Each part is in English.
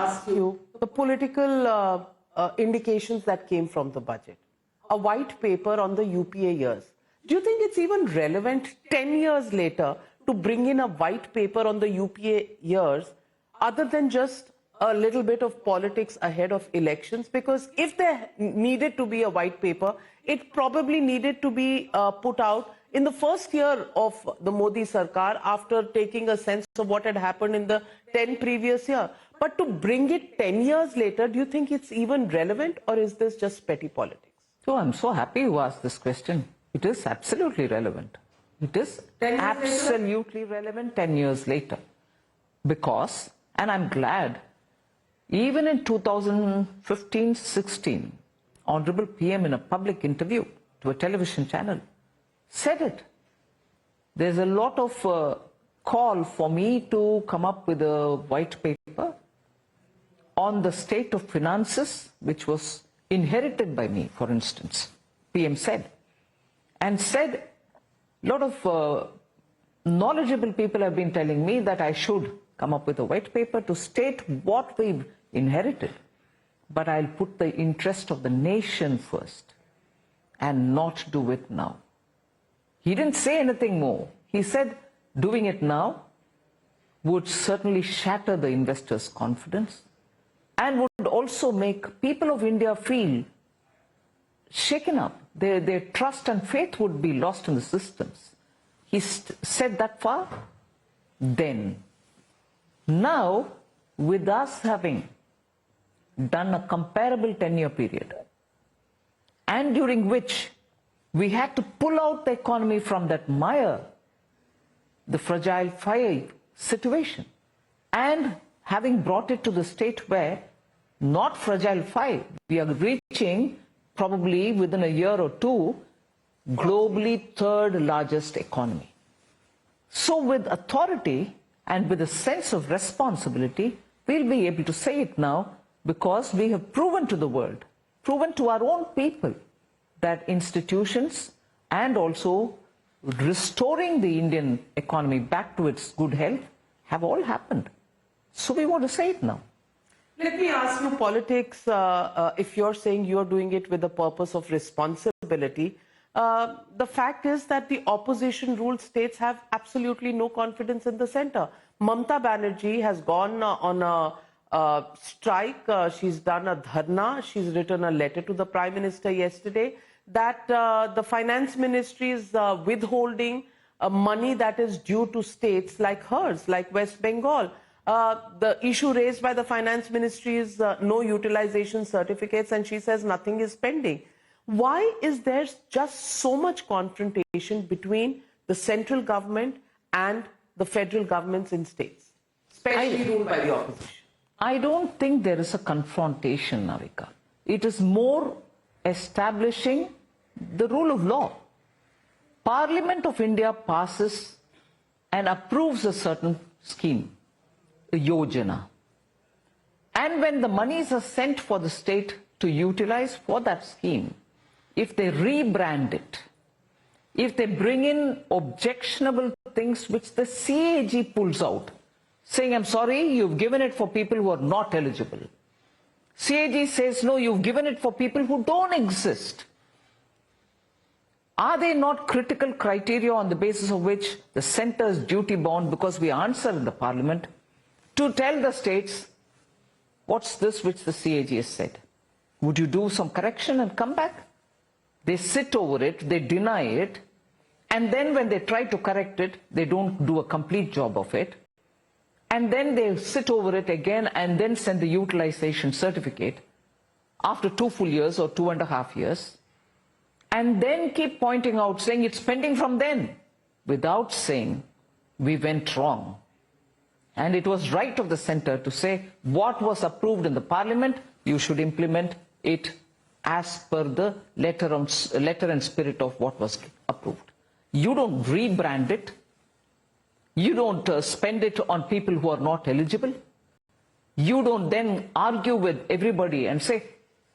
ask you the political indications that came from the budget. A white paper on the UPA years. Do you think it's even relevant 10 years later to bring in a white paper on the UPA years other than just a little bit of politics ahead of elections? Because if there needed to be a white paper, it probably needed to be put out in the first year of the Modi Sarkar after taking a sense of what had happened in the 10 previous year. But to bring it 10 years later, do you think it's even relevant, or is this just petty politics? So I'm so happy you asked this question. It is absolutely relevant. It is absolutely relevant 10 years later. Because, and I'm glad, even in 2015-16, Honorable PM in a public interview to a television channel said it. There's a lot of call for me to come up with a white paper on the state of finances, which was inherited by me, for instance, PM said. And said, a lot of knowledgeable people have been telling me that I should come up with a white paper to state what we've inherited. But I'll put the interest of the nation first and not do it now. He didn't say anything more. He said doing it now would certainly shatter the investors' confidence and would also make people of India feel shaken up. Their trust and faith would be lost in the systems. He said that far then. Now, with us having done a comparable 10-year period, and during which we had to pull out the economy from that mire, the fragile fire situation, and having brought it to the state where, not fragile fire, we are reaching probably within a year or two, globally third largest economy. So with authority and with a sense of responsibility, we'll be able to say it now, because we have proven to the world, proven to our own people, that institutions and also restoring the Indian economy back to its good health have all happened. So we want to say it now. Let me ask you, politics, if you're saying you're doing it with the purpose of responsibility, the fact is that the opposition-ruled states have absolutely no confidence in the center. Mamata Banerjee has gone on a strike, she's done a dharna, she's written a letter to the Prime Minister yesterday that the Finance Ministry is withholding money that is due to states like hers, like West Bengal. The issue raised by the Finance Ministry is no utilization certificates, and she says nothing is pending. Why is there just so much confrontation between the central government and the federal governments in states, especially ruled by the opposition? I don't think there is a confrontation, Navika. It is more establishing the rule of law. Parliament of India passes and approves a certain scheme, a yojana. And when the monies are sent for the state to utilize for that scheme, if they rebrand it, if they bring in objectionable things which the CAG pulls out, saying, I'm sorry, you've given it for people who are not eligible. CAG says, no, you've given it for people who don't exist. Are they not critical criteria on the basis of which the centre is duty-bound, because we answer in the parliament, to tell the states, what's this which the CAG has said? Would you do some correction and come back? They sit over it, they deny it, and then when they try to correct it, they don't do a complete job of it. And then they sit over it again and then send the utilization certificate after 2 full years or 2.5 years. And then keep pointing out, saying it's pending from then, without saying we went wrong. And it was right of the centre to say what was approved in the parliament, you should implement it as per the letter and spirit of what was approved. You don't rebrand it. You don't spend it on people who are not eligible. You don't then argue with everybody and say,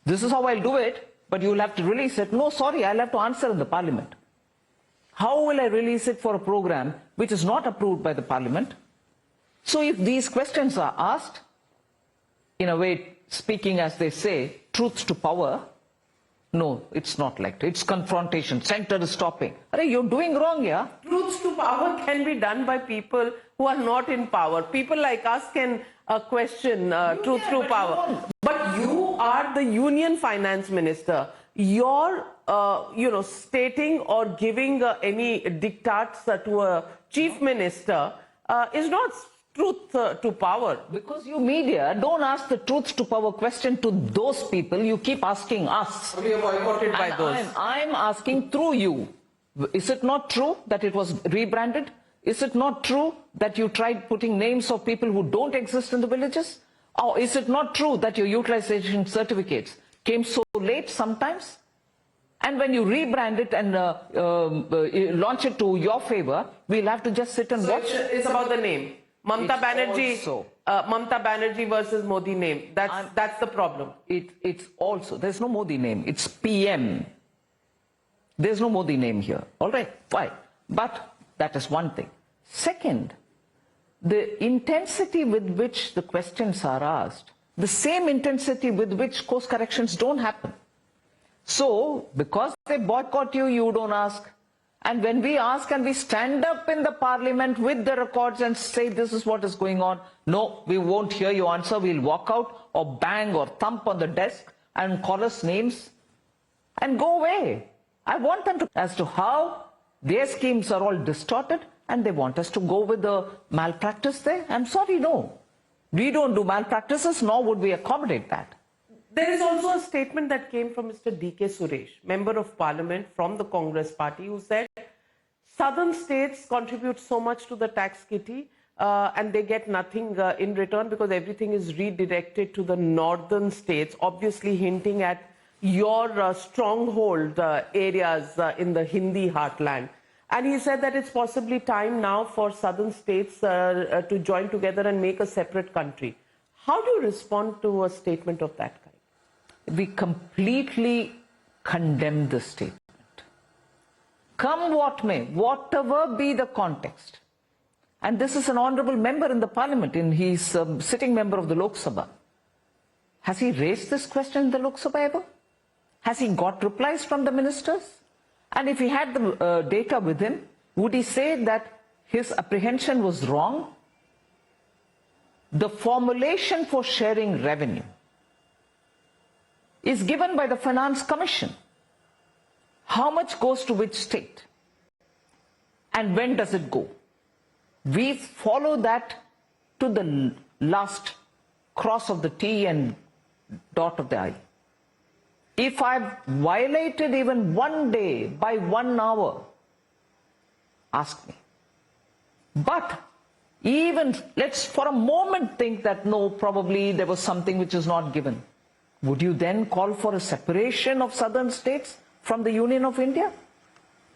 this is how I'll do it, but you'll have to release it. No, sorry, I'll have to answer in the parliament. How will I release it for a program which is not approved by the parliament? So if these questions are asked, in a way, speaking as they say, truth to power. No, it's not like that. It's confrontation. Center is stopping. You're doing wrong, yeah? Truth to power can be done by people who are not in power. People like us can question truth to power. But you are the Union Finance Minister. Your, stating or giving any diktats to a chief minister is not truth to power. Because you media don't ask the truth to power question to those people. You keep asking us. We are boycotted by those. I'm asking through you. Is it not true that it was rebranded? Is it not true that you tried putting names of people who don't exist in the villages? Or is it not true that your utilization certificates came so late sometimes? And when you rebrand it and launch it to your favor, we'll have to just sit and watch. It's about the name. Mamata Banerjee versus Modi name. That's the problem. It's also, there's no Modi name. It's PM. There's no Modi name here. All right, fine. But that is one thing. Second, the intensity with which the questions are asked, the same intensity with which course corrections don't happen. So, because they boycott you, you don't ask. And when we ask and we stand up in the parliament with the records and say this is what is going on, no, we won't hear your answer, we'll walk out or bang or thump on the desk and call us names and go away. I want them to, as to how their schemes are all distorted and they want us to go with the malpractice there. I'm sorry, no. We don't do malpractices, nor would we accommodate that. There is also a statement that came from Mr. D.K. Suresh, Member of Parliament from the Congress Party, who said southern states contribute so much to the tax kitty and they get nothing in return because everything is redirected to the northern states, obviously hinting at your stronghold areas in the Hindi heartland. And he said that it's possibly time now for southern states to join together and make a separate country. How do you respond to a statement of that kind? We completely condemn this statement. Come what may, whatever be the context. And this is an honorable member in the parliament, he's a sitting member of the Lok Sabha. Has he raised this question in the Lok Sabha ever? Has he got replies from the ministers? And if he had the data with him, would he say that his apprehension was wrong? The formulation for sharing revenue is given by the Finance Commission. How much goes to which state? And when does it go? We follow that to the last cross of the T and dot of the I. If I've violated even one day by 1 hour, ask me. But even, let's for a moment think that no, probably there was something which is not given. Would you then call for a separation of southern states from the Union of India?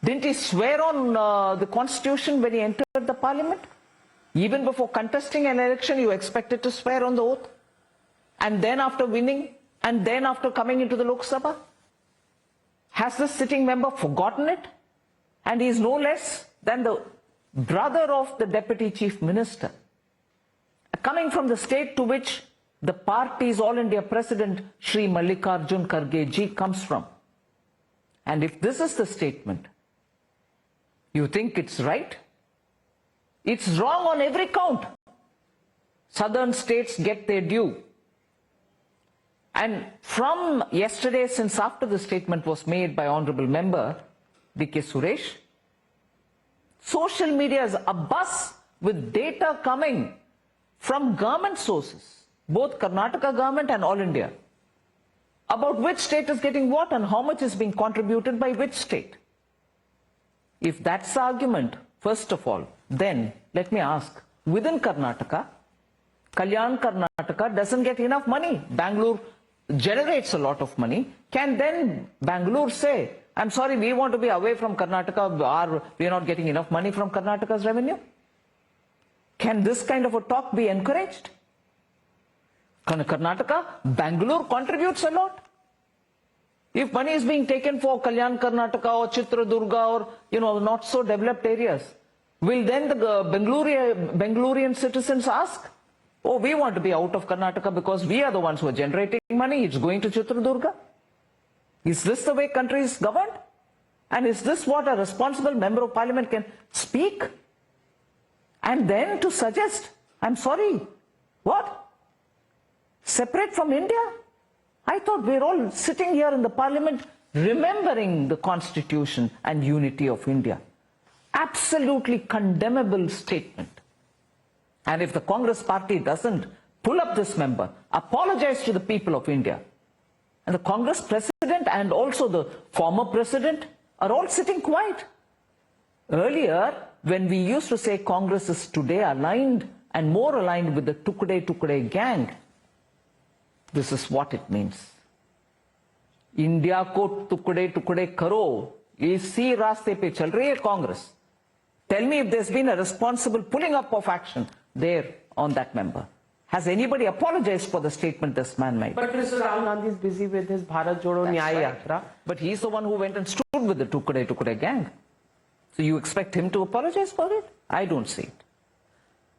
Didn't he swear on the constitution when he entered the parliament? Even before contesting an election, you expected to swear on the oath? And then after winning, and then after coming into the Lok Sabha? Has the sitting member forgotten it? And he is no less than the brother of the Deputy Chief Minister, coming from the state to which the party's All India President, Shri Mallikarjun Kharge ji, comes from. And if this is the statement, you think it's right? It's wrong on every count. Southern states get their due. And from yesterday, since after the statement was made by Honorable Member D.K. Suresh, social media is abuzz with data coming from government sources, both Karnataka government and All India, about which state is getting what and how much is being contributed by which state. If that's the argument, first of all, then let me ask, within Karnataka, Kalyan Karnataka doesn't get enough money. Bangalore generates a lot of money. Can then Bangalore say, I'm sorry, we want to be away from Karnataka, we are not getting enough money from Karnataka's revenue? Can this kind of a talk be encouraged? Karnataka, Bangalore contributes a lot. If money is being taken for Kalyan Karnataka or Chitradurga or, not so developed areas, will then the Bangalorean citizens ask, Oh, we want to be out of Karnataka because we are the ones who are generating money. It's going to Chitradurga. Is this the way country is governed? And is this what a responsible member of parliament can speak? And then to suggest, I'm sorry, what? Separate from India? I thought we're all sitting here in the parliament remembering the constitution and unity of India. Absolutely condemnable statement. And if the Congress party doesn't pull up this member, apologize to the people of India, and the Congress president and also the former president are all sitting quiet. Earlier, when we used to say Congress is today aligned and more aligned with the Tukde gang, this is what it means. India ko tukde karo, isi raste pe chal rahi hai Congress. Tell me if there's been a responsible pulling up of action there on that member. Has anybody apologized for the statement this man made? But Mr. Rahul Gandhi is busy with his Bharat Jodo Nyaya Yatra. But he's the one who went and stood with the Tukde gang. So you expect him to apologize for it? I don't see it.